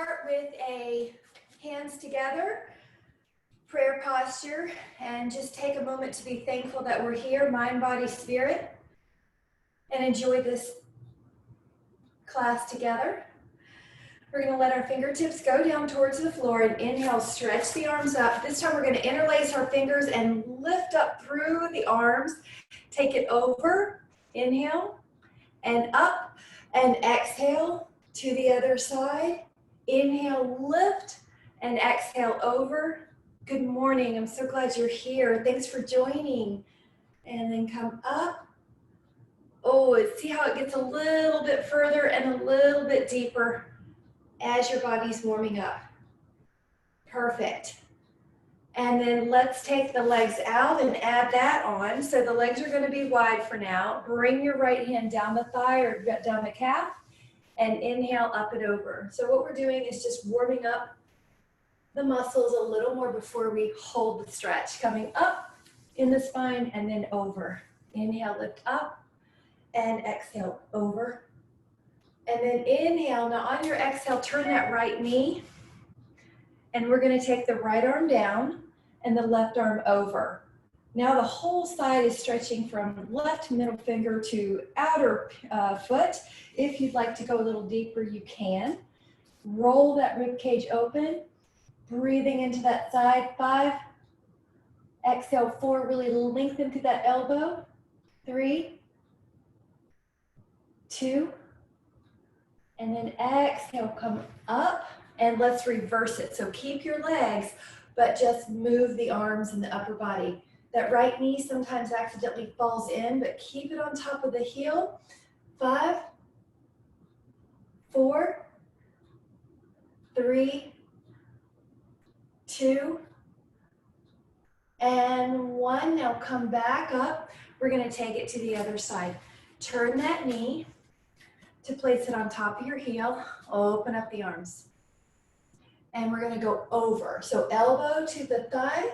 start with a hands together prayer posture and just take a moment to be thankful that we're here, mind, body, spirit, and enjoy this class together. We're going to let our fingertips go down towards the floor and inhale, stretch the arms up. This time we're going to interlace our fingers and lift up through the arms. Take it over, inhale, and up, and exhale to the other side. Inhale, lift, and exhale over. Good morning. I'm so glad you're here. Thanks for joining. And then come up. Oh, see how it gets a little bit further and a little bit deeper as your body's warming up. Perfect. And then let's take the legs out and add that on. So the legs are going to be wide for now. Bring your right hand down the thigh or down the calf and inhale up and over. So what we're doing is just warming up the muscles a little more before we hold the stretch. Coming up in the spine and then over. Inhale, lift up and exhale over. And then inhale. Now on your exhale, turn that right knee. And we're going to take the right arm down and the left arm over. Now the whole side is stretching from left middle finger to outer foot. If you'd like to go a little deeper, you can. Roll that rib cage open. Breathing into that side, 5. Exhale, 4, really lengthen through that elbow. 3, 2, and then exhale, come up, and let's reverse it. So keep your legs, but just move the arms and the upper body. That right knee sometimes accidentally falls in, but keep it on top of the heel. 5, 4, 3, 2, and 1. Now come back up. We're going to take it to the other side. Turn that knee to place it on top of your heel. Open up the arms. And we're going to go over. So elbow to the thigh,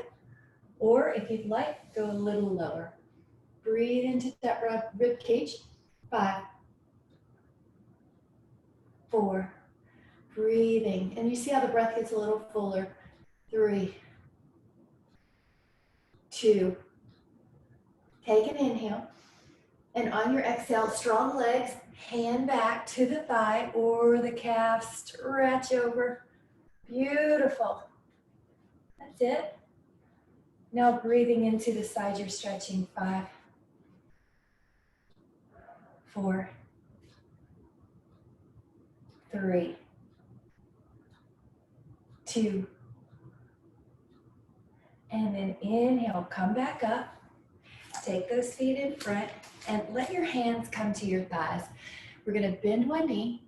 or if you'd like, go a little lower. Breathe into that rib cage. 5, 4, breathing. And you see how the breath gets a little fuller. 3, 2, take an inhale, and on your exhale, strong legs, hand back to the thigh or the calf, stretch over. Beautiful. That's it. Now breathing into the side you're stretching. 5, 4, 3, 2, and then inhale, come back up, take those feet in front, and let your hands come to your thighs. We're going to bend one knee,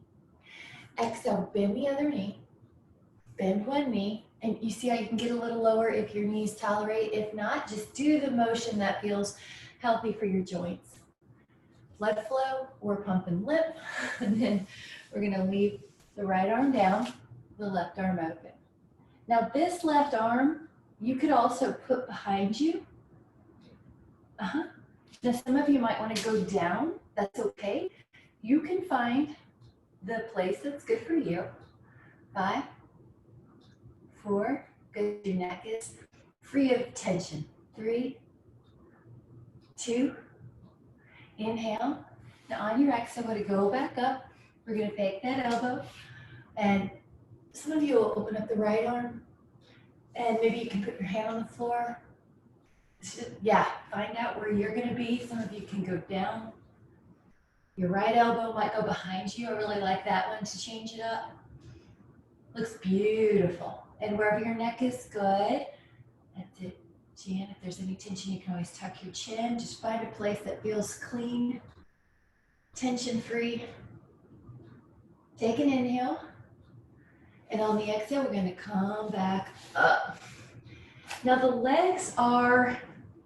exhale, bend the other knee, bend one knee, and you see how you can get a little lower if your knees tolerate. If not, just do the motion that feels healthy for your joints. Blood flow or pump and lip, and then we're going to leave the right arm down, the left arm open. Now this left arm, you could also put behind you. Now some of you might want to go down. That's okay. You can find the place that's good for you. 5, 4, good. Your neck is free of tension. 3, 2, inhale. Now on your exhale, we're going to go back up. We're going to take that elbow, and some of you will open up the right arm. And maybe you can put your hand on the floor. Yeah, find out where you're going to be. Some of you can go down. Your right elbow might go behind you. I really like that one to change it up. Looks beautiful. And wherever your neck is, good. That's it. Chin, if there's any tension, you can always tuck your chin. Just find a place that feels clean, tension-free. Take an inhale. And on the exhale, we're going to come back up. Now the legs are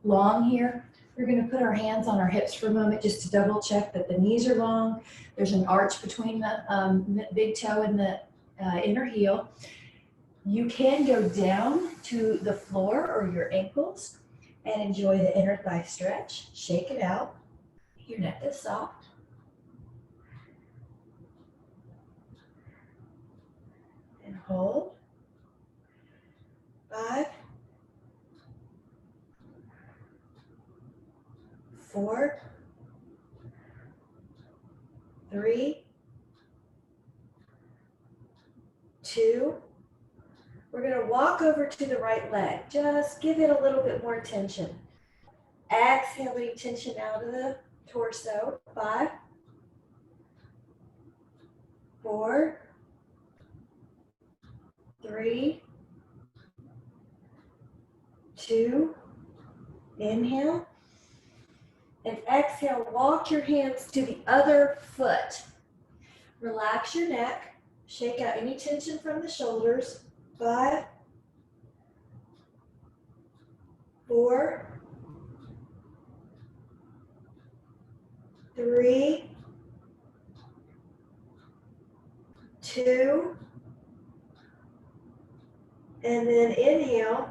long here. We're going to put our hands on our hips for a moment just to double check that the knees are long. There's an arch between the big toe and the inner heel. You can go down to the floor or your ankles and enjoy the inner thigh stretch. Shake it out. Your neck is soft. hold. 5, 4, 3, 2. We're going to walk over to the right leg. Just give it a little bit more tension. Exhaling tension out of the torso. 5, 4, 3, 2. Inhale. And exhale, walk your hands to the other foot. Relax your neck. Shake out any tension from the shoulders. 5, 4, 3, 2, and then inhale.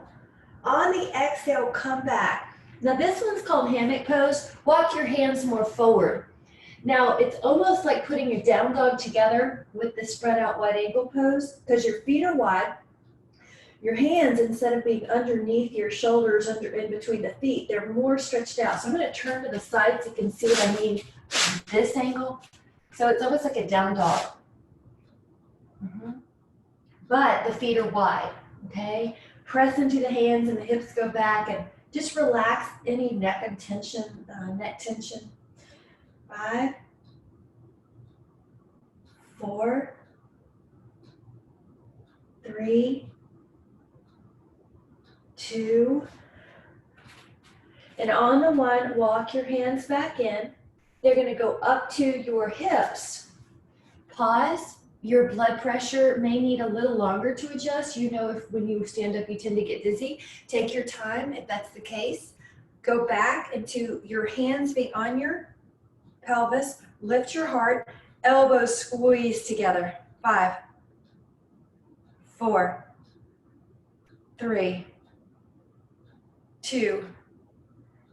On the exhale, come back. Now this one's called hammock pose. Walk your hands more forward. Now it's almost like putting your down dog together with the spread out wide ankle pose because your feet are wide. Your hands, instead of being underneath your shoulders, in between the feet, they're more stretched out. So I'm going to turn to the side so you can see what I mean. This angle. So it's almost like a down dog. But the feet are wide, okay? Press into the hands and the hips go back and just relax any neck tension, neck tension. 5, 4, 3, 2, and on the 1, walk your hands back in. They're going to go up to your hips. Pause. Your blood pressure may need a little longer to adjust. You know, if when you stand up, you tend to get dizzy. Take your time if that's the case. Go back into your hands be on your pelvis. Lift your heart. Elbows squeeze together. 5, 4, 3, 2.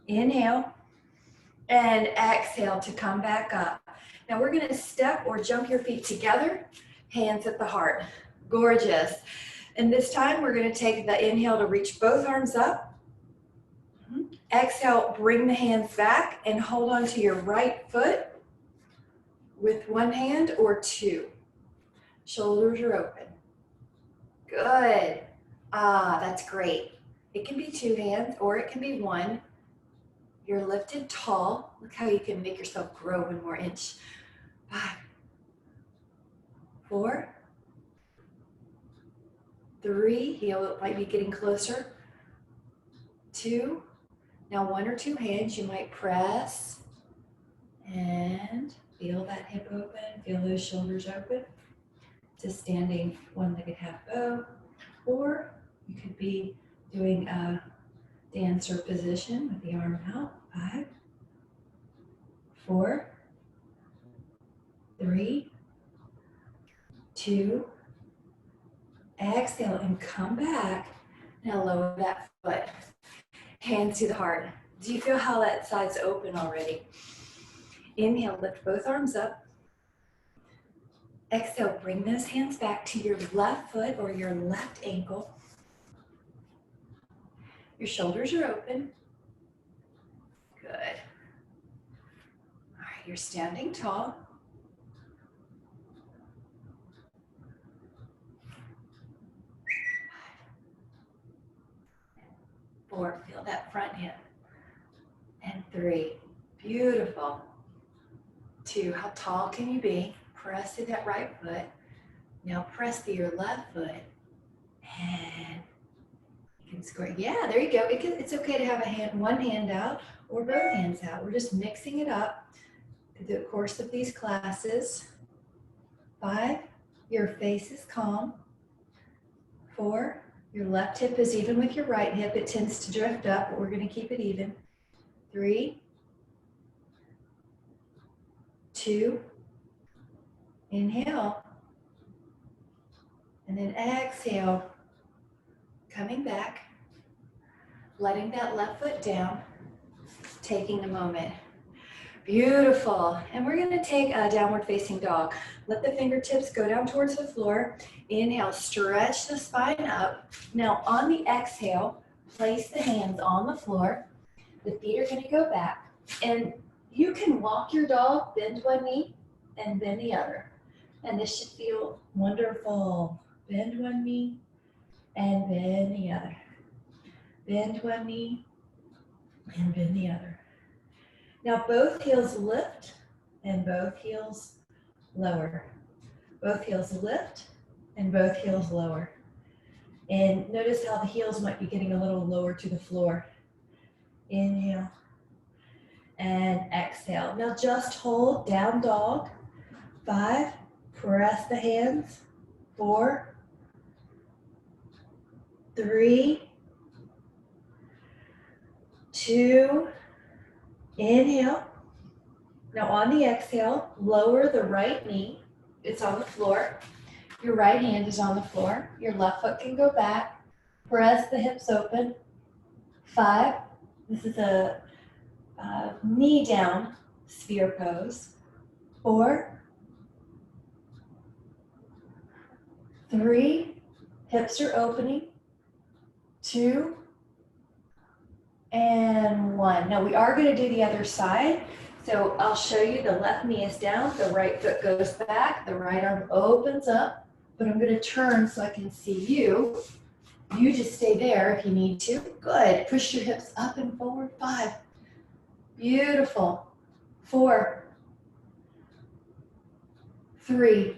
Inhale and exhale to come back up. Now we're going to step or jump your feet together, hands at the heart. Gorgeous. And this time we're going to take the inhale to reach both arms up. Exhale, bring the hands back and hold on to your right foot with one hand or two. Shoulders are open. Good. That's great. It can be two hands or it can be one. You're lifted tall. Look how you can make yourself grow one more inch. 5, 4, 3, heel might be getting closer. 2, now one or two hands you might press and feel that hip open, feel those shoulders open. To standing one-legged half bow, or you could be doing a dancer position with the arm out. 5, 4, 3, 2, exhale and come back. Now lower that foot. Hands to the heart. Do you feel how that side's open already? Inhale, lift both arms up. Exhale, bring those hands back to your left foot or your left ankle. Your shoulders are open. Good. All right, you're standing tall. 4, feel that front hip. And 3, beautiful. 2, how tall can you be? Press to that right foot. Now press to your left foot. And you can square. Yeah, there you go. It's okay to have one hand out or both hands out. We're just mixing it up through the course of these classes. 5, your face is calm. 4, your left hip is even with your right hip. It tends to drift up, but we're going to keep it even. 3, 2, inhale. And then exhale, coming back, letting that left foot down, taking a moment. Beautiful. And we're going to take a downward facing dog. Let the fingertips go down towards the floor. Inhale, stretch the spine up. Now on the exhale, place the hands on the floor. The feet are going to go back. And you can walk your dog, bend one knee and bend the other. And this should feel wonderful. Bend one knee and bend the other. Bend one knee and bend the other. Now both heels lift and both heels lower. Both heels lift and both heels lower. And notice how the heels might be getting a little lower to the floor. Inhale and exhale. Now just hold down dog. 5, press the hands. 4, 3, 2, inhale. Now on the exhale, lower the right knee. It's on the floor. Your right hand is on the floor. Your left foot can go back. Press the hips open. 5, this is a knee down sphere pose. 4, 3, hips are opening. 2, and 1. Now we are going to do the other side. So I'll show you. The left knee is down, the right foot goes back, the right arm opens up, but I'm going to turn so I can see you. You just stay there if you need to. Good. Push your hips up and forward. 5. Beautiful. 4, 3,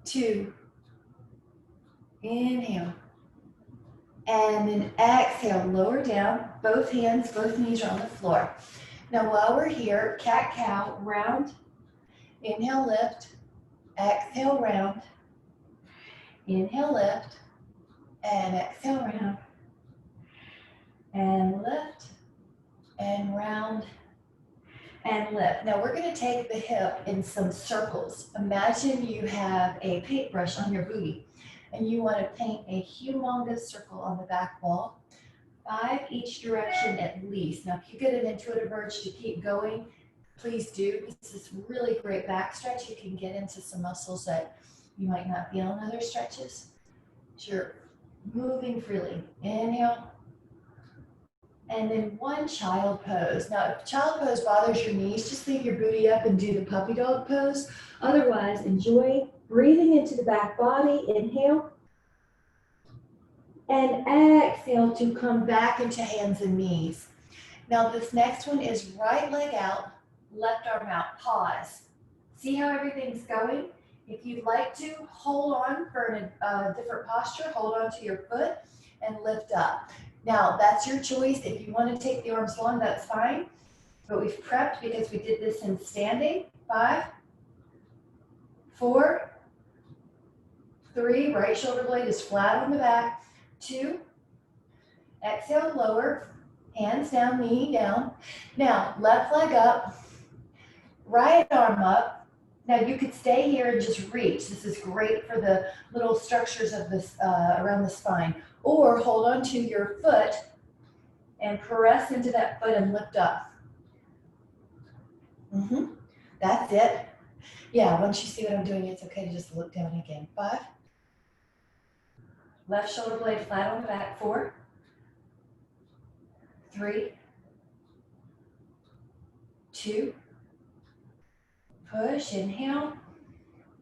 2, inhale. And then exhale, lower down, both hands, both knees are on the floor. Now while we're here, cat-cow, round, inhale, lift, exhale, round, inhale, lift, and exhale, round, and lift, and round, and lift. Now we're going to take the hip in some circles. Imagine you have a paintbrush on your booty and you want to paint a humongous circle on the back wall, 5 each direction at least. Now if you get an intuitive urge to keep going, please do. This is really great back stretch. You can get into some muscles that you might not feel in other stretches. So you're moving freely. Inhale. And then 1 child pose. Now, if child pose bothers your knees, just leave your booty up and do the puppy dog pose. Otherwise, enjoy breathing into the back body. Inhale. And exhale to come back into hands and knees. Now, this next one is right leg out, left arm out. Pause. See how everything's going? If you'd like to, hold on for a different posture. Hold on to your foot and lift up. Now, that's your choice. If you want to take the arms long, that's fine. But we've prepped because we did this in standing. 5, 4, 3, right shoulder blade is flat on the back. 2, exhale, lower, hands down, knee down. Now, left leg up, right arm up. Now, you could stay here and just reach. This is great for the little structures of this around the spine. Or hold on to your foot and press into that foot and lift up. That's it. Yeah, once you see what I'm doing, it's okay to just look down again. 5. Left shoulder blade flat on the back. 4, 3, 2, push, inhale,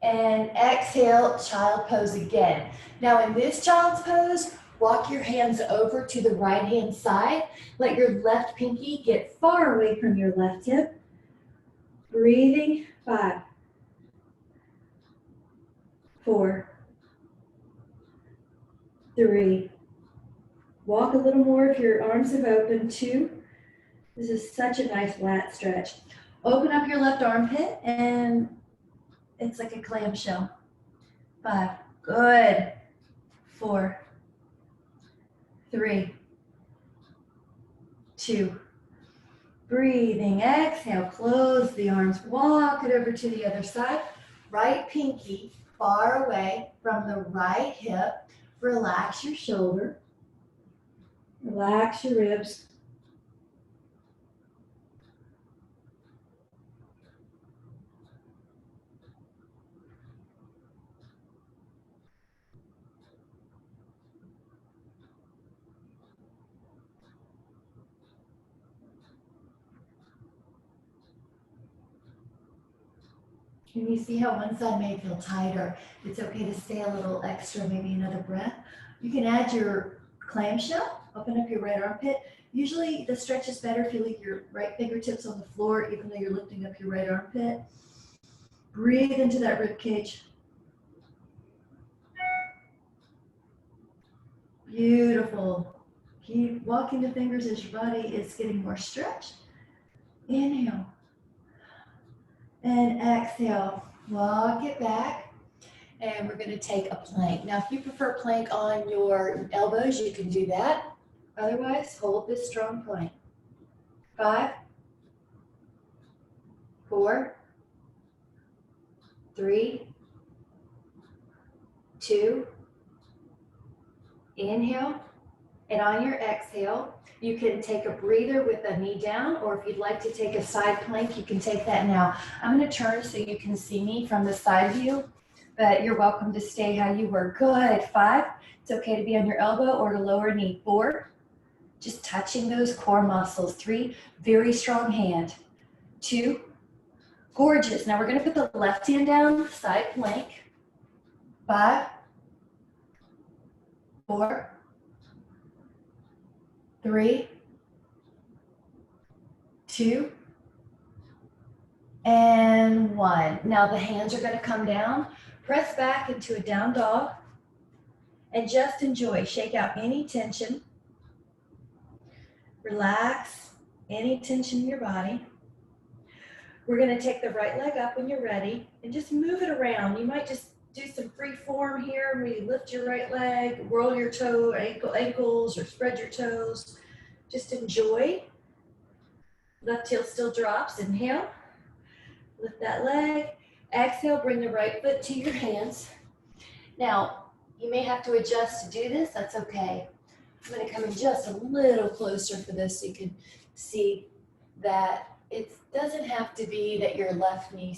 and exhale, child pose again. Now in this child's pose, walk your hands over to the right hand side. Let your left pinky get far away from your left hip. Breathing. 5, 4, 3. Walk a little more if your arms have opened. 2. This is such a nice lat stretch. Open up your left armpit and it's like a clamshell. 5. Good. 4, 3, 2. Breathing. Exhale. Close the arms. Walk it over to the other side. Right pinky far away from the right hip. Relax your shoulder. Relax your ribs. And you see how one side may feel tighter. It's okay to stay a little extra, maybe another breath. You can add your clamshell, open up your right armpit. Usually the stretch is better if you leave your right fingertips on the floor, even though you're lifting up your right armpit. Breathe into that rib cage. Beautiful. Keep walking the fingers as your body is getting more stretched. Inhale. And exhale. Walk it back. And we're going to take a plank. Now, if you prefer plank on your elbows, you can do that. Otherwise, hold this strong plank. 5, 4, 3, 2, inhale. And on your exhale, you can take a breather with a knee down, or if you'd like to take a side plank, you can take that now. I'm going to turn so you can see me from the side view, but you're welcome to stay how you were. Good. 5, it's okay to be on your elbow or to lower knee. 4, just touching those core muscles. 3, very strong hand. 2, gorgeous. Now we're going to put the left hand down, side plank. 5, 4, 3, 2, and 1. Now the hands are going to come down. Press back into a down dog and just enjoy. Shake out any tension. Relax any tension in your body. We're going to take the right leg up when you're ready and just move it around. You might just do some free form here where you lift your right leg, roll your toe, ankles, or spread your toes. Just enjoy. Left heel still drops. Inhale. Lift that leg. Exhale, bring the right foot to your hands. Now, you may have to adjust to do this. That's okay. I'm going to come in just a little closer for this so you can see that it doesn't have to be that your left knee,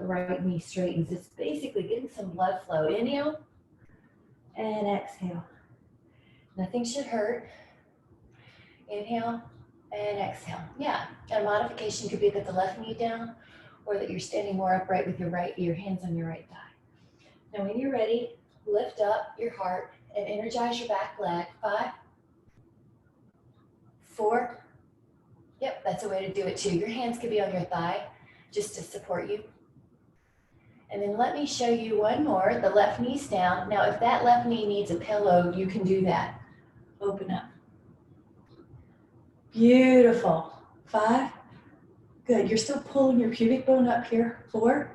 right knee straightens. It's basically getting some blood flow. Inhale and exhale. Nothing should hurt. Inhale and exhale. Yeah, a modification could be that the left knee down or that you're standing more upright with your hands on your right thigh. Now when you're ready, lift up your heart and energize your back leg. 5, 4, yep, that's a way to do it too. Your hands could be on your thigh just to support you. And then let me show you one more. The left knee's down. Now if that left knee needs a pillow, you can do that. Open up. Beautiful. 5, good. You're still pulling your pubic bone up here. 4,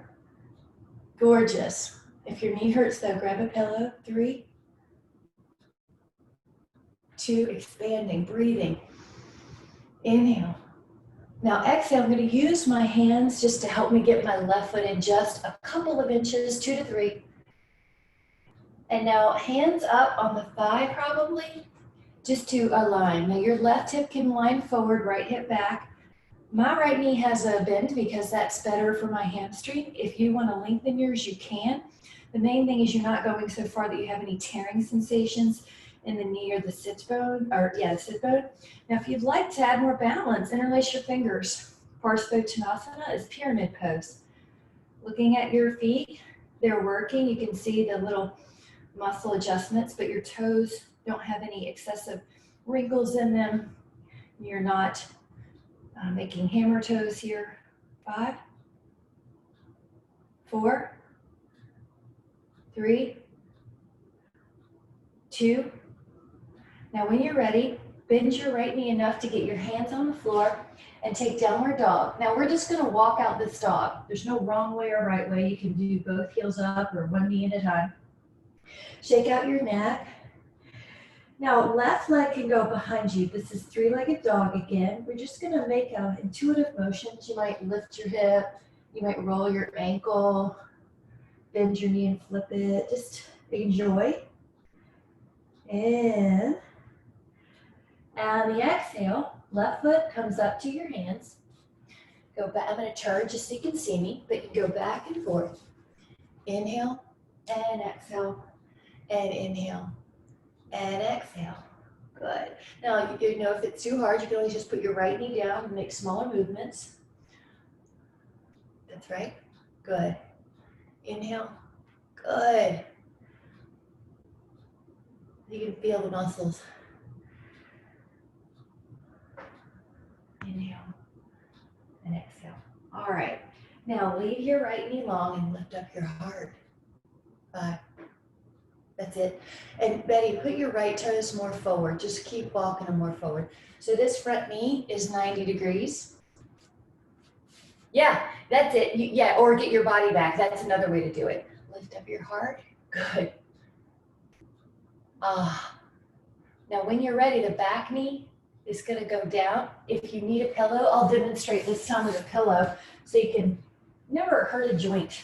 gorgeous. If your knee hurts though, grab a pillow. 3, 2, expanding, breathing. Inhale. Now exhale, I'm going to use my hands just to help me get my left foot in just a couple of inches, 2 to 3. And now hands up on the thigh probably, just to align. Now your left hip can line forward, right hip back. My right knee has a bend because that's better for my hamstring. If you want to lengthen yours, you can. The main thing is you're not going so far that you have any tearing sensations in the knee or the sit bone, the sit bone. Now, if you'd like to add more balance, interlace your fingers. Parsvottanasana is pyramid pose. Looking at your feet, they're working. You can see the little muscle adjustments, but your toes don't have any excessive wrinkles in them. You're not making hammer toes here. 5, 4, 3, 2. Now when you're ready, bend your right knee enough to get your hands on the floor and take downward dog. Now we're just going to walk out this dog. There's no wrong way or right way. You can do both heels up or one knee at a time. Shake out your neck. Now left leg can go behind you. This is 3-legged dog again. We're just going to make intuitive motions. You might lift your hip. You might roll your ankle, bend your knee and flip it. Just enjoy. And on the exhale, left foot comes up to your hands. Go back. I'm going to turn just so you can see me, but you go back and forth. Inhale and exhale and inhale and exhale. Good. Now, you know, if it's too hard, you can always just put your right knee down and make smaller movements. That's right. Good. Inhale. Good. You can feel the muscles. Inhale and exhale. All right. Now leave your right knee long and lift up your heart. 5. That's it. And Betty, put your right toes more forward. Just keep walking them more forward. So this front knee is 90 degrees. Yeah, that's it. Yeah, or get your body back. That's another way to do it. Lift up your heart. Good. Now when you're ready, the back knee is going to go down. If you need a pillow, I'll demonstrate this time with a pillow so you can never hurt a joint.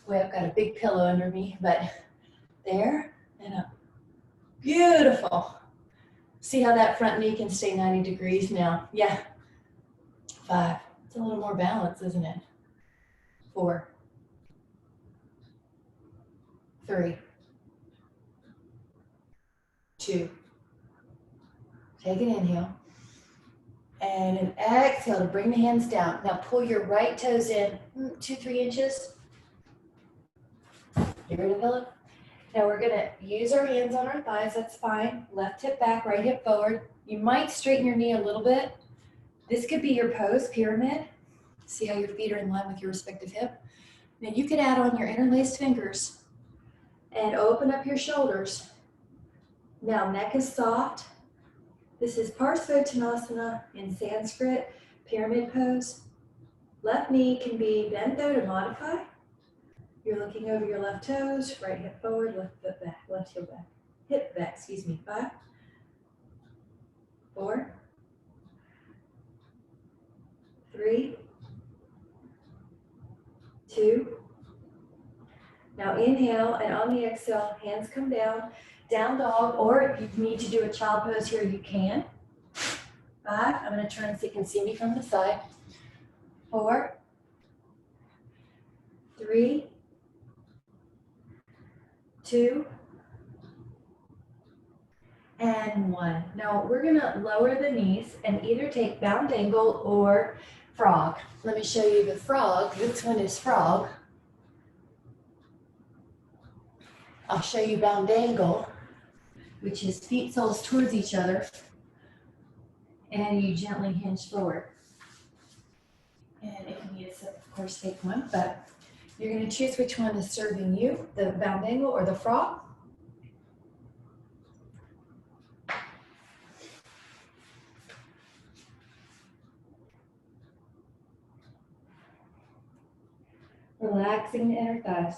Boy, I've got a big pillow under me, but there and up. Beautiful. See how that front knee can stay 90 degrees now? Yeah. 5. It's a little more balance, isn't it? 4. 3. 2. Take an inhale. And an exhale to bring the hands down. Now pull your right toes in 2-3 inches. Get rid of the pillow. Now we're going to use our hands on our thighs. That's fine. Left hip back, right hip forward. You might straighten your knee a little bit. This could be your pose, pyramid. See how your feet are in line with your respective hip. Now you could add on your interlaced fingers and open up your shoulders. Now neck is soft. This is Parsvottanasana in Sanskrit, pyramid pose. Left knee can be bent though to modify. You're looking over your left toes, right hip forward, left foot back, left heel back. Hip back, 5, 4, 3, 2. Now inhale, and on the exhale, hands come down, down dog, or if you need to do a child pose here, you can. 5, I'm going to turn so you can see me from the side. 4, 3, 2, and 1. Now we're going to lower the knees and either take bound angle or frog. Let me show you the frog. This one is frog. I'll show you bound angle, which is feet soles towards each other, and you gently hinge forward. And if you need a sip, of course, take one, but you're going to choose which one is serving you, the bound angle or the frog. Relaxing the inner thighs.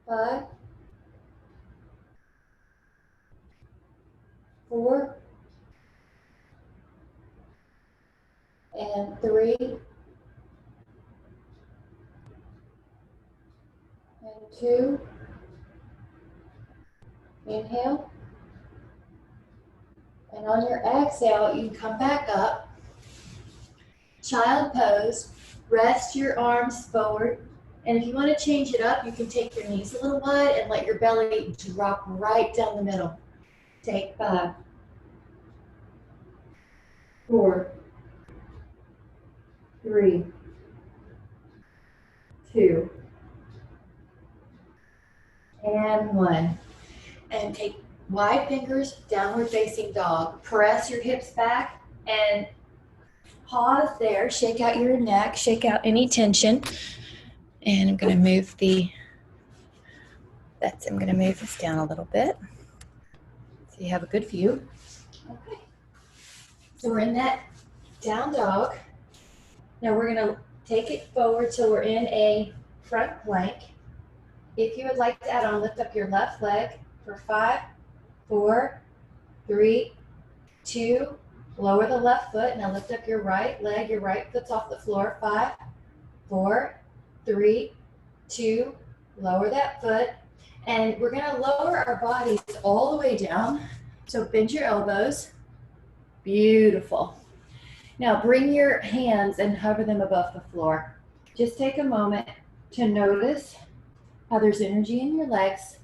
5, 4, and 3, and 2. Inhale. And on your exhale, you can come back up. Child pose. Rest your arms forward. And if you want to change it up, you can take your knees a little wide and let your belly drop right down the middle. Take 5, 4, 3, 2, and 1. And take wide fingers, downward facing dog. Press your hips back and pause there. Shake out your neck, shake out any tension. And I'm going to move I'm going to move this down a little bit so you have a good view. Okay. So we're in that down dog. Now we're going to take it forward so we're in a front plank. If you would like to add on, lift up your left leg for 5, 4, 3, 2, lower the left foot. Now lift up your right leg, your right foot's off the floor. 5, 4, 3, 2, lower that foot. And we're gonna lower our bodies all the way down. So bend your elbows. Beautiful. Now bring your hands and hover them above the floor. Just take a moment to notice how there's energy in your legs.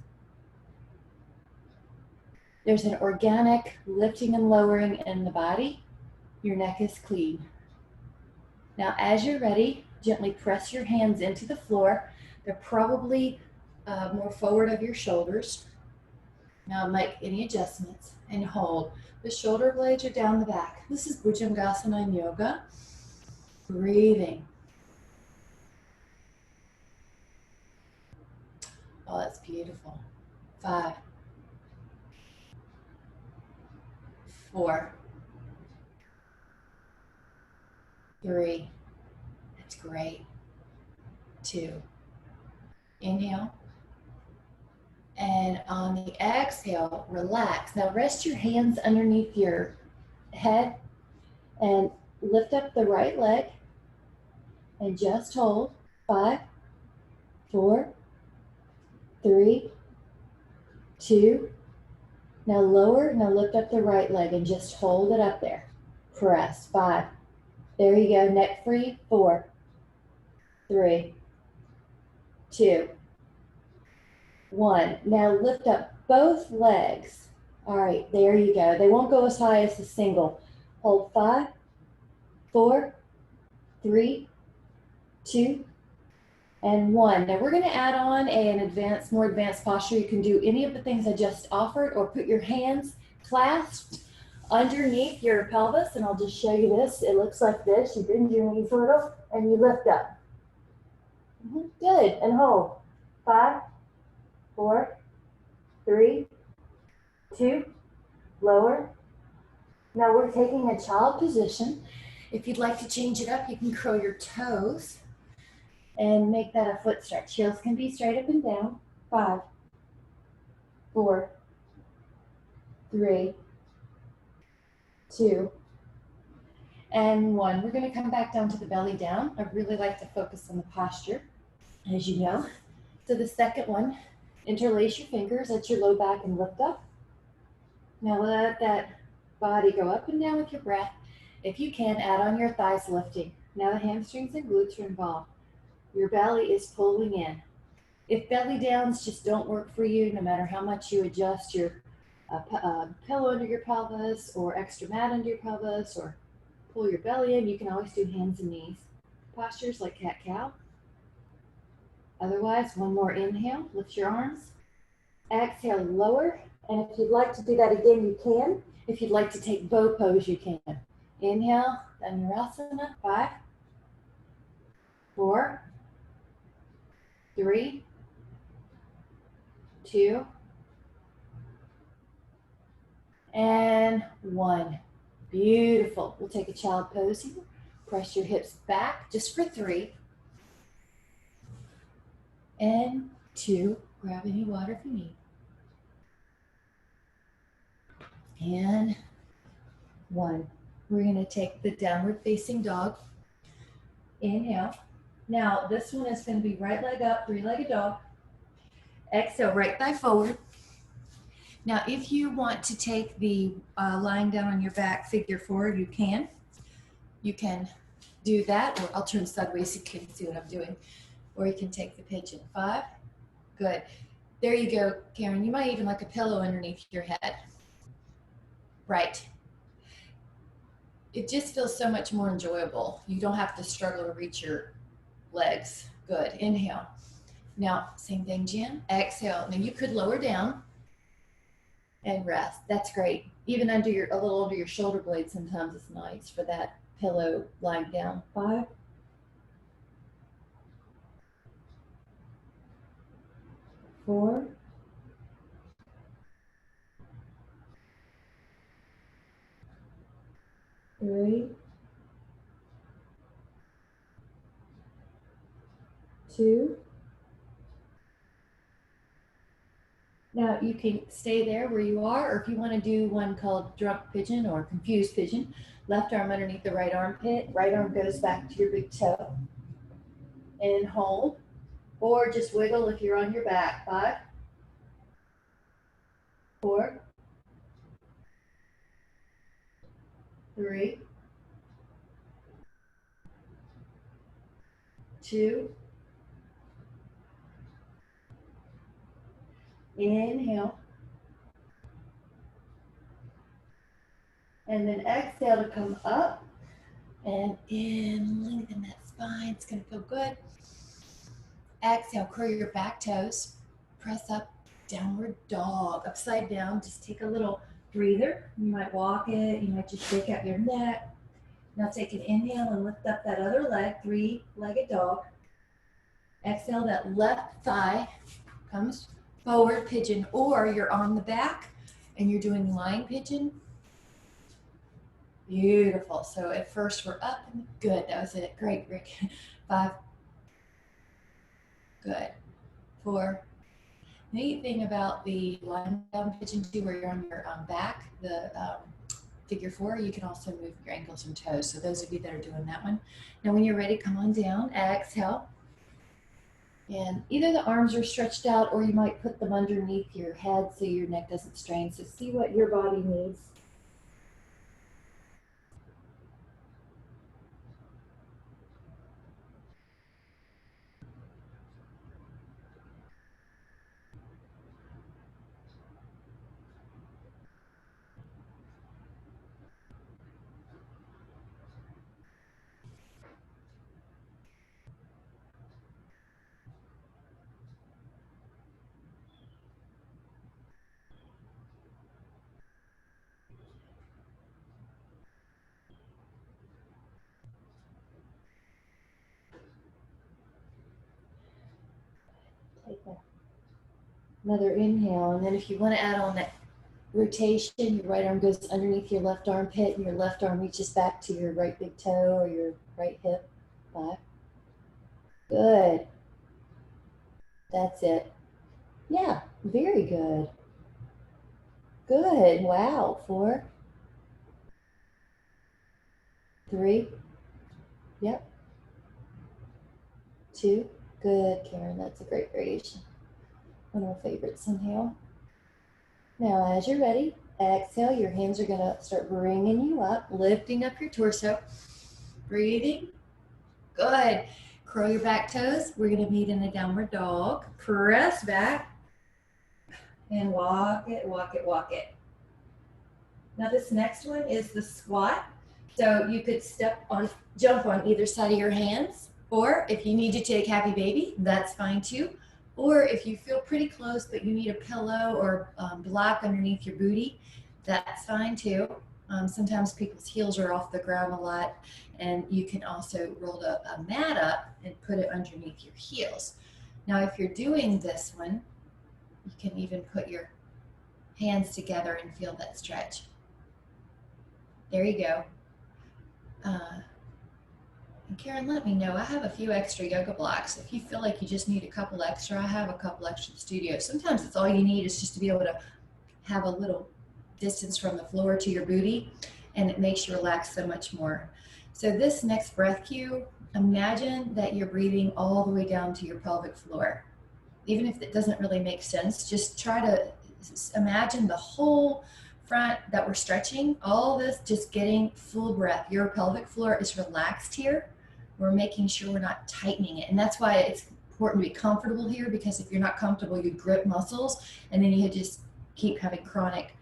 There's an organic lifting and lowering in the body. Your neck is clean. Now, as you're ready, gently press your hands into the floor. They're probably more forward of your shoulders. Now, make any adjustments and hold. The shoulder blades are down the back. This is Bhujangasana in yoga. Breathing. Oh, that's beautiful. 5, 4, 3. That's great. 2. Inhale. And on the exhale, relax. Now rest your hands underneath your head and lift up the right leg and just hold. 5, 4, 3, 2. Now lower, now lift up the right leg and just hold it up there. Press. 5. There you go. Neck free. 4, 3, 2, 1. Now lift up both legs. All right, there you go. They won't go as high as the single. Hold. 5, 4, 3, 2, and 1. Now we're going to add on an more advanced posture. You can do any of the things I just offered, or put your hands clasped underneath your pelvis, and I'll just show you this. It looks like this. You bend your knees a little and you lift up. Good, and hold. 5, 4, 3, 2, lower. Now we're taking a child position. If you'd like to change it up, you can curl your toes and make that a foot stretch. Heels can be straight up and down. 5, 4, 3, 2, and 1. We're going to come back down to the belly down. I really like to focus on the posture, as you know. So the second one, interlace your fingers at your low back and lift up. Now let that body go up and down with your breath. If you can, add on your thighs lifting. Now the hamstrings and glutes are involved. Your belly is pulling in. If belly downs just don't work for you, no matter how much you adjust your pillow under your pelvis or extra mat under your pelvis or pull your belly in, you can always do hands and knees. Postures like cat-cow. Otherwise, one more inhale, lift your arms. Exhale, lower. And if you'd like to do that again, you can. If you'd like to take bow pose, you can. Inhale, Dhanurasana. 5, 4, 3, 2, and 1. Beautiful. We'll take a child pose here. Press your hips back just for 3. And 2. Grab any water if you need. And 1. We're going to take the downward facing dog. Inhale. Now this one is going to be right leg up, 3-legged dog. Exhale, right thigh forward. Now if you want to take the lying down on your back figure 4, you can. You can do that, or I'll turn sideways so you can see what I'm doing. Or you can take the pigeon. 5. Good. There you go, Karen. You might even like a pillow underneath your head. Right. It just feels so much more enjoyable. You don't have to struggle to reach your legs. Good. Inhale. Now, same thing, Jen. Exhale. Now you could lower down and rest. That's great. Even under a little under your shoulder blade sometimes it's nice for that pillow lying down. 5, 4, 3, 2, Now you can stay there where you are, or if you want to do one called drunk pigeon or confused pigeon, left arm underneath the right armpit, right arm goes back to your big toe, and hold, or just wiggle if you're on your back. 5, 4, 3, 2, inhale, and then exhale to come up and in, lengthen that spine, it's gonna feel good. Exhale, curl your back toes, press up, downward dog, upside down. Just take a little breather. You might walk it, you might just shake out your neck. Now take an inhale and lift up that other leg, 3-legged dog. Exhale, that left thigh comes forward, pigeon, or you're on the back and you're doing lying pigeon. Beautiful. So at first we're up, good, that was it, great, Rick. 5, good, 4. Neat thing about the lying down pigeon too, where you're on your back, the figure 4, you can also move your ankles and toes. So those of you that are doing that one. Now when you're ready, come on down, exhale. And either the arms are stretched out or you might put them underneath your head so your neck doesn't strain. So see what your body needs. Take another inhale, and then if you want to add on that rotation, your right arm goes underneath your left armpit and your left arm reaches back to your right big toe or your right hip. 5. Good. That's it. Yeah, very good. Good. Wow. 4, 3. Yep. 2. Good, Karen. That's a great variation. One of my favorites. Inhale. Now, as you're ready, exhale. Your hands are going to start bringing you up, lifting up your torso. Breathing. Good. Curl your back toes. We're going to meet in a downward dog. Press back. And walk it, walk it, walk it. Now this next one is the squat. So you could jump on either side of your hands, or if you need to take happy baby, that's fine too. Or if you feel pretty close but you need a pillow or block underneath your booty, that's fine too. Sometimes people's heels are off the ground a lot, and you can also roll a mat up and put it underneath your heels. Now if you're doing this one, you can even put your hands together and feel that stretch. There you go. And Karen, let me know. I have a few extra yoga blocks. If you feel like you just need a couple extra, I have a couple extra in the studio. Sometimes it's all you need is just to be able to have a little distance from the floor to your booty, and it makes you relax so much more. So this next breath cue, imagine that you're breathing all the way down to your pelvic floor. Even if it doesn't really make sense, just try to imagine the whole front that we're stretching, all this just getting full breath. Your pelvic floor is relaxed here. We're making sure we're not tightening it. And that's why it's important to be comfortable here, because if you're not comfortable, you grip muscles and then you just keep having chronic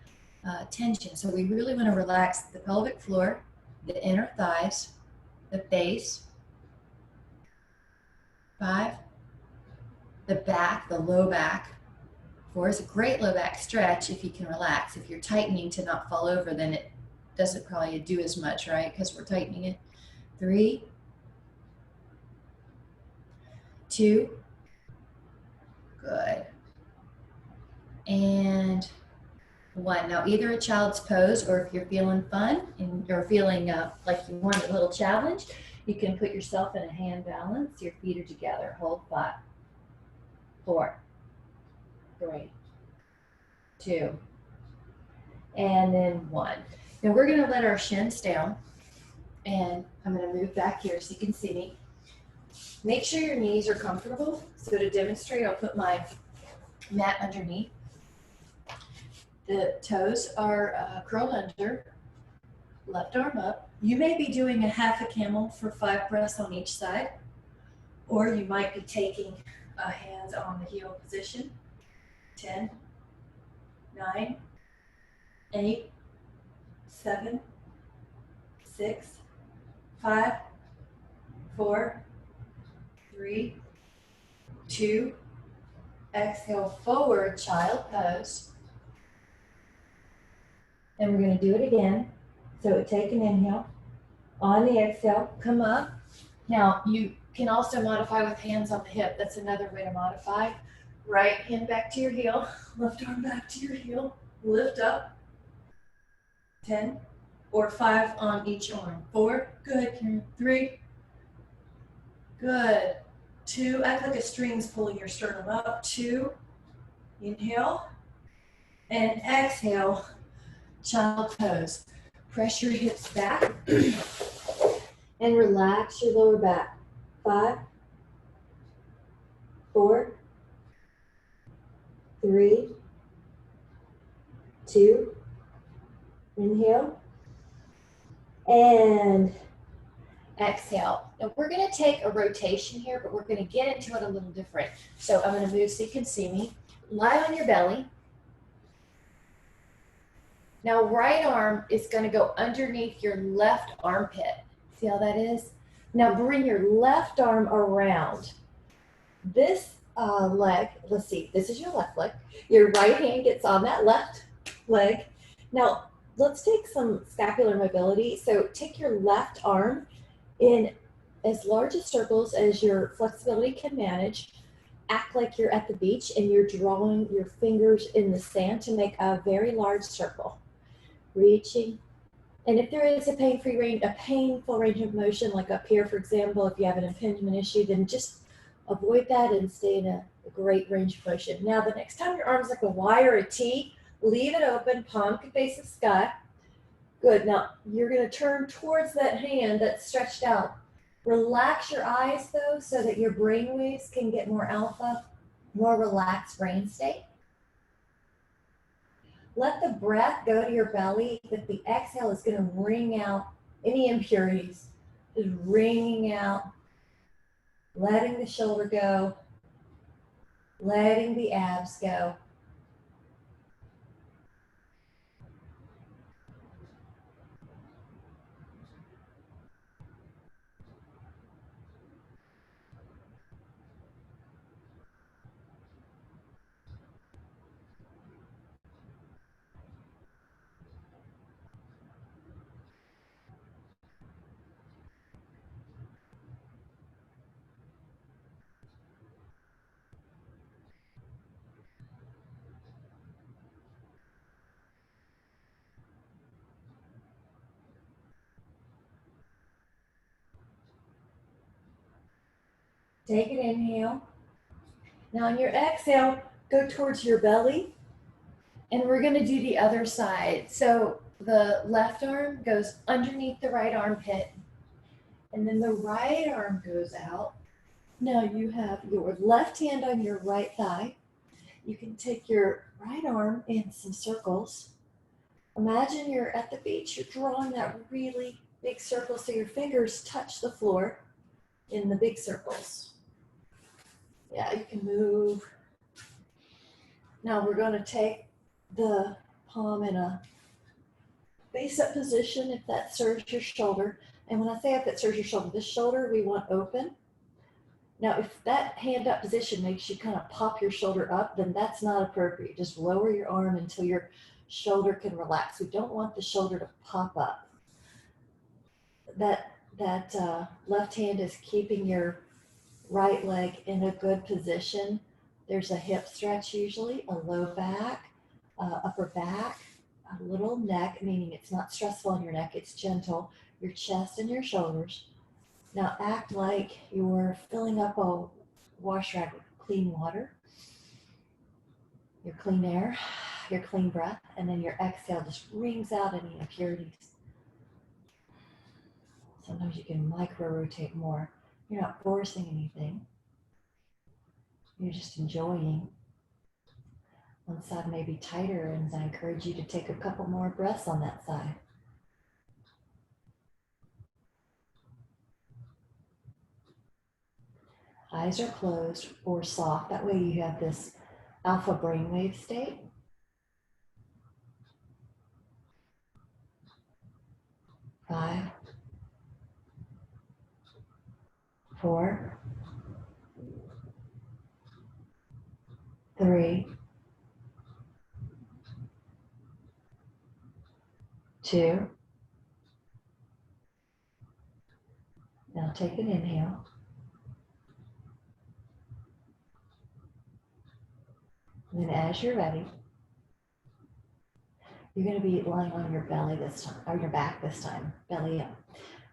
tension. So we really want to relax the pelvic floor, the inner thighs, the base. 5, the back, the low back. 4 is a great low back stretch if you can relax. If you're tightening to not fall over, then it doesn't probably do as much, right? Because we're tightening it. 3, 2, good. And 1. Now either a child's pose, or if you're feeling fun and you're feeling like you want a little challenge, you can put yourself in a hand balance. Your feet are together. Hold 5, 4, 3, 2, and then 1. Now we're gonna let our shins down, and I'm gonna move back here so you can see me. Make sure your knees are comfortable. So to demonstrate, I'll put my mat underneath. The toes are curled under, left arm up. You may be doing a half a camel for 5 breaths on each side, or you might be taking hands on the heel position. 10, 9, 8, 7, 6, 5, 4, 3, 2, exhale, forward child pose. And we're going to do it again. So take an inhale. On the exhale, come up. Now you can also modify with hands on the hip. That's another way to modify. Right hand back to your heel, left arm back to your heel, lift up. 10 or 5 on each arm. 4, good. 3, good. 2, act like a string's pulling your sternum up. 2, inhale, and exhale, child pose. Press your hips back and relax your lower back. 5, 4, 3, 2, inhale, and exhale. Now we're going to take a rotation here, but we're going to get into it a little different. So I'm going to move so you can see me. Lie on your belly. Now right arm is going to go underneath your left armpit. See how that is? Now bring your left arm around. This leg, let's see, this is your left leg. Your right hand gets on that left leg. Now let's take some scapular mobility. So take your left arm in as large as circles as your flexibility can manage. Act like you're at the beach and you're drawing your fingers in the sand to make a very large circle. Reaching. And if there is a painful range of motion, like up here, for example, if you have an impingement issue, then just avoid that and stay in a great range of motion. Now, the next time your arm's like a Y or a T, leave it open, palm can face the sky. Good. Now, you're going to turn towards that hand that's stretched out. Relax your eyes, though, so that your brain waves can get more alpha, more relaxed brain state. Let the breath go to your belly, but the exhale is going to wring out any impurities. Just wringing out, letting the shoulder go, letting the abs go. Take an inhale. Now on your exhale, go towards your belly. And we're going to do the other side. So the left arm goes underneath the right armpit. And then the right arm goes out. Now you have your left hand on your right thigh. You can take your right arm in some circles. Imagine you're at the beach. You're drawing that really big circle so your fingers touch the floor in the big circles. Yeah, you can move. Now we're going to take the palm in a face-up position if that serves your shoulder. And when I say if that serves your shoulder, this shoulder we want open. Now, if that hand-up position makes you kind of pop your shoulder up, then that's not appropriate. Just lower your arm until your shoulder can relax. We don't want the shoulder to pop up. That left hand is keeping your right leg in a good position. There's a hip stretch usually, a low back, upper back, a little neck, meaning it's not stressful on your neck, it's gentle, your chest and your shoulders. Now act like you're filling up a wash rag with clean water, your clean air, your clean breath, and then your exhale just wrings out any impurities. Sometimes you can micro-rotate more. You're not forcing anything. You're just enjoying. One side may be tighter, and I encourage you to take a couple more breaths on that side. Eyes are closed or soft. That way you have this alpha brainwave state. 5, 4, 3, 2. Now take an inhale. And then as you're ready, you're going to be lying on your belly this time, or your back this time, belly up.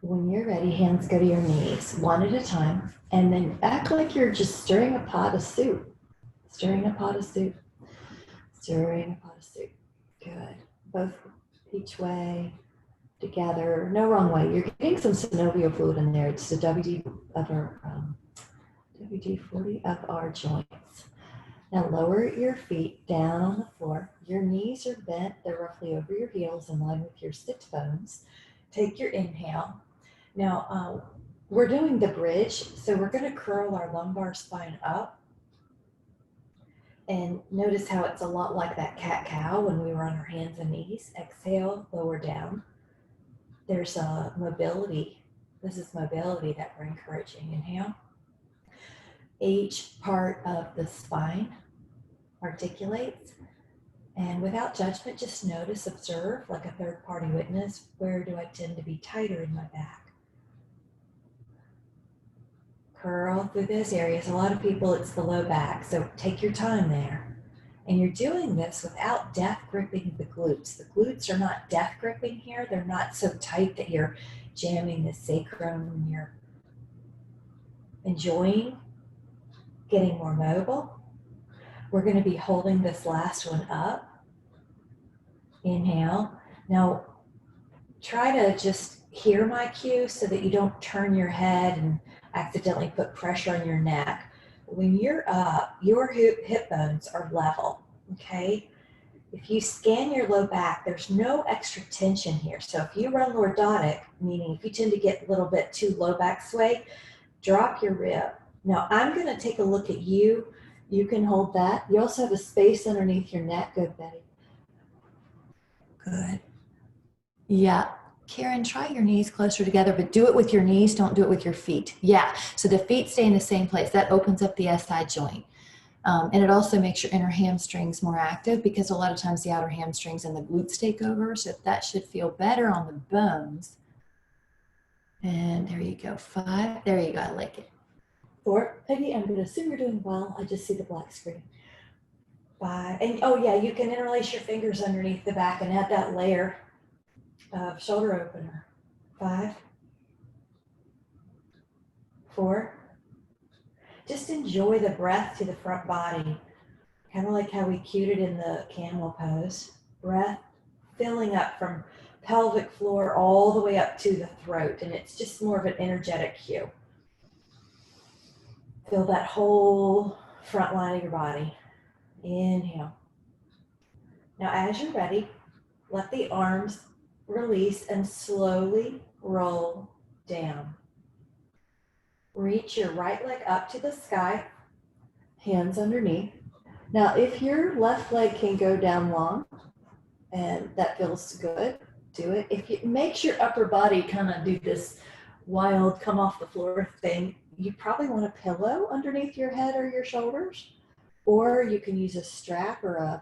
When you're ready, hands go to your knees, one at a time, and then act like you're just stirring a pot of soup. Stirring a pot of soup. Stirring a pot of soup. Good. Both each way, together. No wrong way. You're getting some synovial fluid in there. It's the WD of our WD-40 of our joints. Now lower your feet down on the floor. Your knees are bent. They're roughly over your heels in line with your sit bones. Take your inhale. Now we're doing the bridge, so we're going to curl our lumbar spine up. And notice how it's a lot like that cat-cow when we were on our hands and knees. Exhale, lower down. There's a mobility. This is mobility that we're encouraging. Inhale. Each part of the spine articulates, and without judgment, just notice, observe like a third-party witness. Where do I tend to be tighter in my back? Curl through those areas. A lot of people, it's the low back, so take your time there. And you're doing this without death gripping the glutes. The glutes are not death gripping here. They're not so tight that you're jamming the sacrum. You're enjoying getting more mobile. We're going to be holding this last one up. Inhale. Now, try to just hear my cue so that you don't turn your head and accidentally put pressure on your neck. When you're up, your hip bones are level, okay? If you scan your low back, there's no extra tension here. So if you run lordotic, meaning if you tend to get a little bit too low back sway, drop your rib. Now, I'm going to take a look at you. You can hold that. You also have a space underneath your neck. Good, Betty. Good. Yeah. Karen, try your knees closer together, but do it with your knees. Don't do it with your feet. Yeah. So the feet stay in the same place. That opens up the SI joint. And it also makes your inner hamstrings more active because a lot of times the outer hamstrings and the glutes take over. So that should feel better on the bones. And there you go. 5. There you go. I like it. 4. Peggy, I'm going to assume you're doing well. I just see the black screen. 5. And oh yeah, you can interlace your fingers underneath the back and add that layer of shoulder opener. 5. 4. Just enjoy the breath to the front body. Kind of like how we cued it in the camel pose. Breath filling up from pelvic floor all the way up to the throat. And it's just more of an energetic cue. Feel that whole front line of your body. Inhale. Now, as you're ready, let the arms release and slowly roll down. Reach your right leg up to the sky, hands underneath. Now, if your left leg can go down long and that feels good, do it. If it makes your upper body kind of do this wild come off the floor thing, you probably want a pillow underneath your head or your shoulders, or you can use a strap or a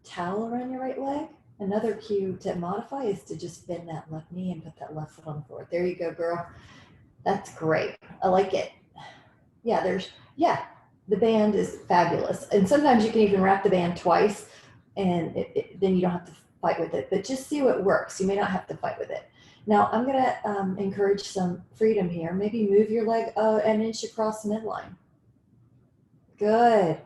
towel around your right leg. Another cue to modify is to just bend that left knee and put that left foot on the floor. There you go, girl. That's great. I like it. Yeah, the band is fabulous. And sometimes you can even wrap the band twice and then you don't have to fight with it, but just see what works. You may not have to fight with it. Now I'm gonna encourage some freedom here. Maybe move your leg an inch across midline. Good.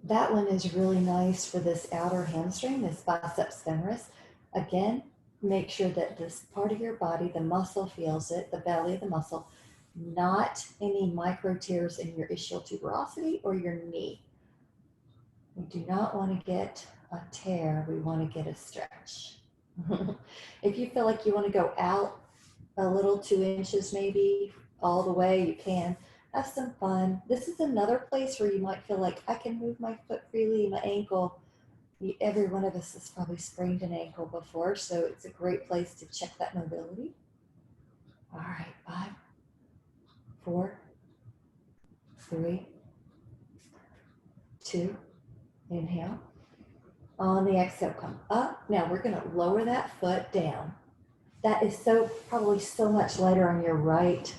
That one is really nice for this outer hamstring, this biceps femoris. Again, make sure that this part of your body, the muscle feels it, the belly of the muscle, not any micro tears in your ischial tuberosity or your knee. We do not want to get a tear, we want to get a stretch. If you feel like you want to go out a little 2 inches maybe all the way, you can. Have some fun. This is another place where you might feel like I can move my foot freely, my ankle. Every one of us has probably sprained an ankle before, so it's a great place to check that mobility. All right, 5, 4, 3, 2, inhale. On the exhale, come up. Now we're gonna lower that foot down. That is probably so much lighter on your right.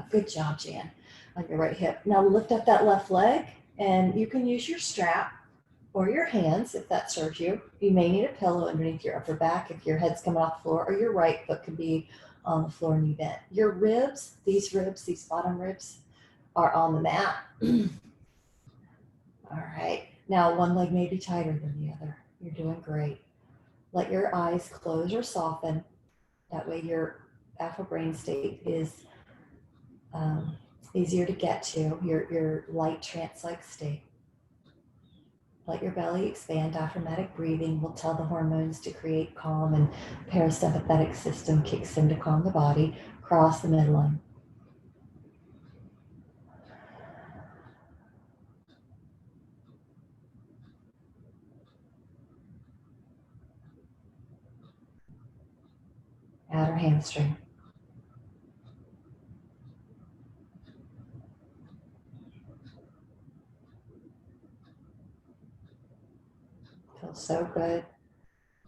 Good job, Jan, on your right hip. Now lift up that left leg, and you can use your strap or your hands if that serves you. You may need a pillow underneath your upper back if your head's coming off the floor, or your right foot can be on the floor knee bent. Your ribs, these bottom ribs, are on the mat. All right, now one leg may be tighter than the other. You're doing great. Let your eyes close or soften. That way your alpha brain state is easier to get to, your light trance-like state. Let your belly expand. Diaphragmatic breathing will tell the hormones to create calm, and parasympathetic system kicks in to calm the body. Cross the midline. Outer hamstring. Feels so good.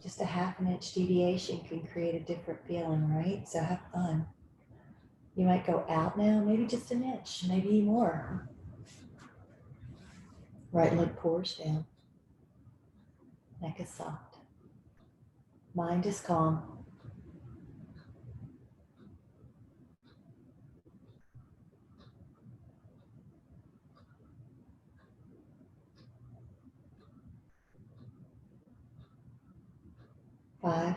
Just a 1/2 inch deviation can create a different feeling, right? So have fun. You might go out now, maybe just an inch, maybe more. Right leg pours down. Neck is soft. Mind is calm. Five,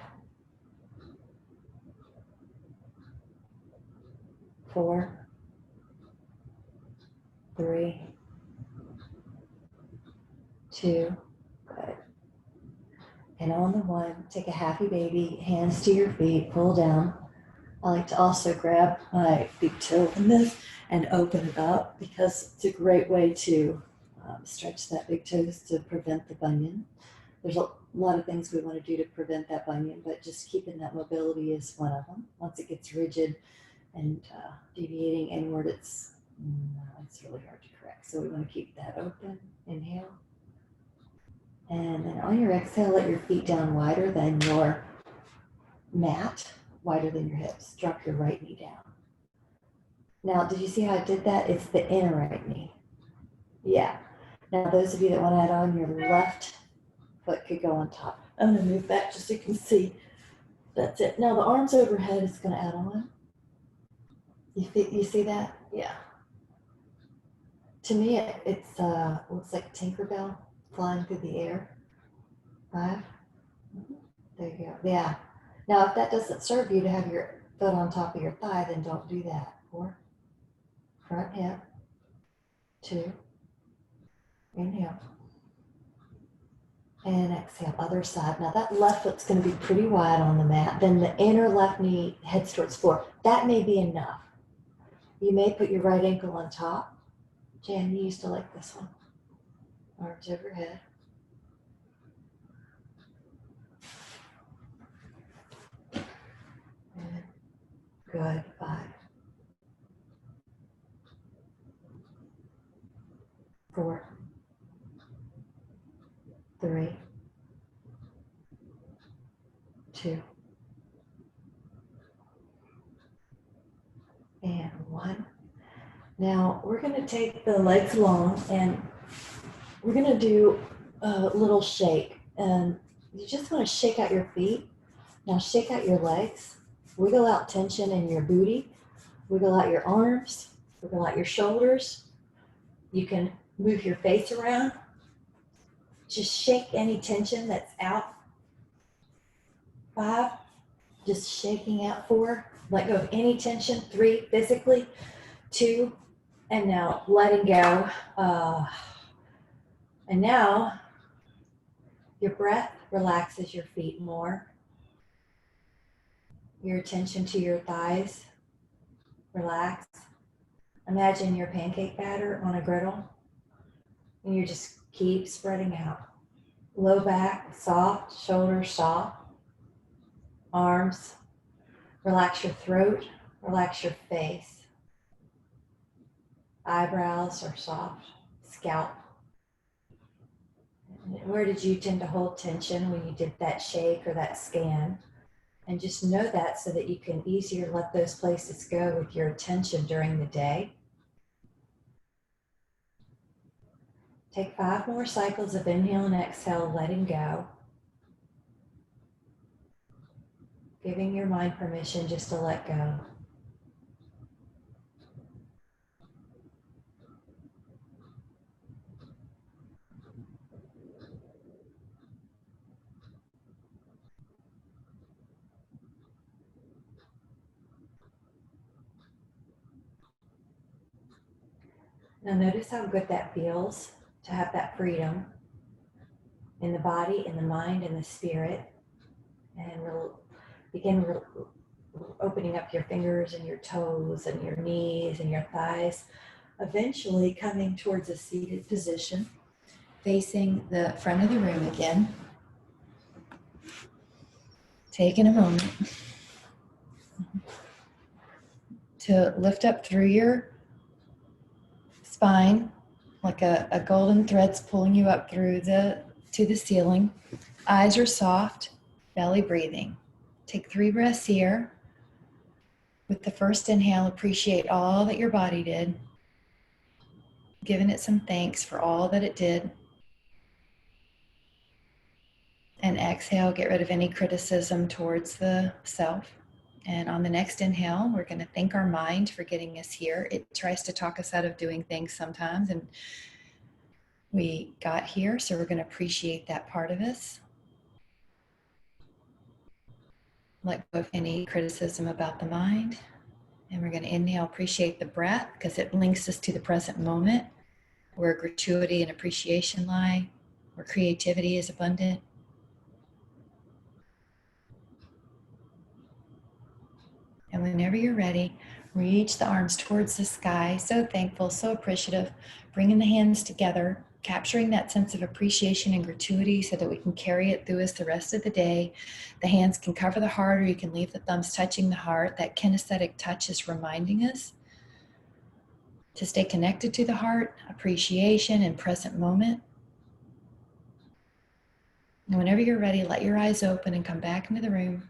4, 3, 2, good. And on the 1, take a happy baby, hands to your feet, pull down. I like to also grab my big toe in this and open it up because it's a great way to stretch that big toes to prevent the bunion. There's a lot of things we want to do to prevent that bunion, but just keeping that mobility is one of them. Once it gets rigid and deviating inward, it's really hard to correct. So we want to keep that open. Inhale. And then on your exhale, let your feet down wider than your mat, wider than your hips. Drop your right knee down. Now, did you see how I did that? It's the inner right knee. Yeah. Now, those of you that want to add on, your left foot could go on top. I'm going to move back just so you can see. That's it. Now, the arms overhead is going to add on. You see that? Yeah. To me, it's looks like Tinkerbell flying through the air. 5. There you go. Yeah. Now, if that doesn't serve you to have your foot on top of your thigh, then don't do that. 4. Front hip. 2. Inhale. And exhale, other side. Now that left foot's going to be pretty wide on the mat. Then the inner left knee heads towards floor. That may be enough. You may put your right ankle on top. Jan, you used to like this one. Arms overhead. And good. 5. 4. 3. 2. And 1. Now we're going to take the legs long and we're going to do a little shake. And you just want to shake out your feet. Now shake out your legs. Wiggle out tension in your booty. Wiggle out your arms. Wiggle out your shoulders. You can move your face around. Just shake any tension that's out. 5, just shaking out. 4, let go of any tension. 3, physically. 2, and now letting go. And now your breath relaxes your feet more. Your attention to your thighs, relax. Imagine your pancake batter on a griddle, and you just keep spreading out. Low back, soft, shoulders soft, arms, relax your throat, relax your face. Eyebrows are soft, scalp. Where did you tend to hold tension when you did that shake or that scan? And just know that so that you can easier let those places go with your attention during the day. Take 5 more cycles of inhale and exhale, letting go. Giving your mind permission just to let go. Now notice how good that feels to have that freedom in the body, in the mind, in the spirit. And we'll begin opening up your fingers and your toes and your knees and your thighs, eventually coming towards a seated position, facing the front of the room again. Taking a moment to lift up through your spine, like a golden thread's pulling you up through to the ceiling. Eyes are soft, belly breathing. Take 3 breaths here. With the first inhale, appreciate all that your body did, giving it some thanks for all that it did. And exhale, get rid of any criticism towards the self. And on the next inhale, we're going to thank our mind for getting us here. It tries to talk us out of doing things sometimes, and we got here, so we're going to appreciate that part of us. Let go of any criticism about the mind. And we're going to inhale, appreciate the breath, because it links us to the present moment, where gratuity and appreciation lie, where creativity is abundant. And whenever you're ready, reach the arms towards the sky. So thankful, so appreciative. Bringing the hands together, capturing that sense of appreciation and gratuity so that we can carry it through us the rest of the day. The hands can cover the heart, or you can leave the thumbs touching the heart. That kinesthetic touch is reminding us to stay connected to the heart, appreciation, and present moment. And whenever you're ready, let your eyes open and come back into the room.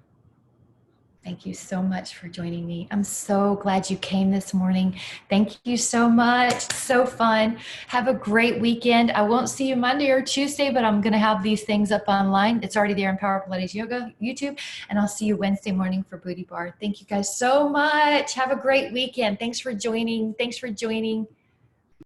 Thank you so much for joining me. I'm so glad you came this morning. Thank you so much. So fun. Have a great weekend. I won't see you Monday or Tuesday, but I'm going to have these things up online. It's already there in Power Pilates Yoga YouTube, and I'll see you Wednesday morning for Booty Bar. Thank you guys so much. Have a great weekend. Thanks for joining.